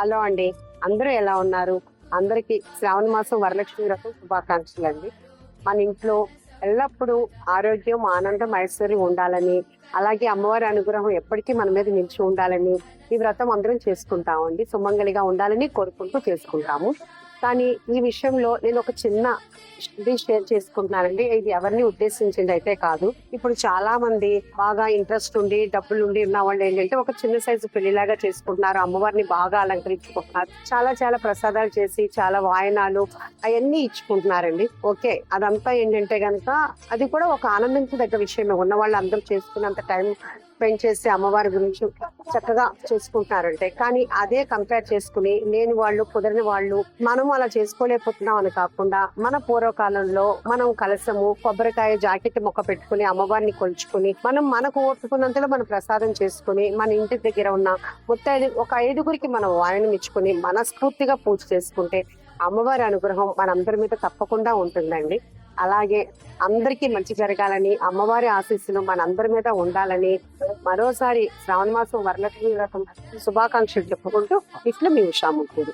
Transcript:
Hello అండి. అందరూ ఎలా ఉన్నారు? అందరికీ శ్రావణ మాసం వరలక్ష్మి వ్రతం శుభాకాంక్షలండి. మన ఇంట్లో ఎల్లప్పుడూ ఆరోగ్యం, ఆనందం, ఐశ్వర్యం ఉండాలని, అలాగే అమ్మవారి అనుగ్రహం ఎప్పటికీ మన మీద నిలిచి ఉండాలని ఈ వ్రతం అందరం చేసుకుంటామండి. సుమంగళిగా ఉండాలని కోరుకుంటూ చేసుకుంటాము. కానీ ఈ విషయంలో నేను ఒక చిన్న ఇది షేర్ చేసుకుంటున్నానండి. ఇది ఎవరిని ఉద్దేశించింది అయితే కాదు. ఇప్పుడు చాలా మంది బాగా ఇంట్రెస్ట్ ఉండి, డబ్బులుండి ఉన్న వాళ్ళు ఏంటంటే ఒక చిన్న సైజు పెళ్లిలాగా చేసుకుంటున్నారు. అమ్మవారిని బాగా అలంకరించుకుంటున్నారు. చాలా చాలా ప్రసాదాలు చేసి, చాలా వాయనాలు అవన్నీ ఇచ్చుకుంటున్నారండి. ఓకే, అదంతా ఏంటంటే గనక అది కూడా ఒక ఆనందించదగ్గ విషయమే. ఉన్న వాళ్ళు అందరూ చేసుకున్నంత టైం స్పెండ్ చేసి అమ్మవారి గురించి చక్కగా చేసుకుంటున్నారంటే, కానీ అదే కంపేర్ చేసుకుని లేని వాళ్ళు, కుదరని వాళ్ళు, మనం అలా చేసుకోలేకపోతున్నాం అని కాకుండా మన పూర్వకాలంలో మనం కలసము, కొబ్బరికాయ, జాకెట్ మొక్క పెట్టుకుని అమ్మవారిని కొలుచుకుని మనకు ఓర్చుకున్నంతలో మనం ప్రసాదం చేసుకుని మన ఇంటి దగ్గర ఉన్న ఒక 5గురికి మనం వాయనం ఇచ్చుకుని మనస్ఫూర్తిగా పూజ చేసుకుంటే అమ్మవారి అనుగ్రహం మనందరి మీద తప్పకుండా ఉంటుందండి. అలాగే అందరికీ మంచి జరగాలని, అమ్మవారి ఆశీస్సులు మనందరి మీద ఉండాలని మరోసారి శ్రావణ మాసం వరలక్ష్మి వ్రతం శుభాకాంక్షలు చెప్పుకుంటూ ఇట్లా మీ ఉషాముఖుడు.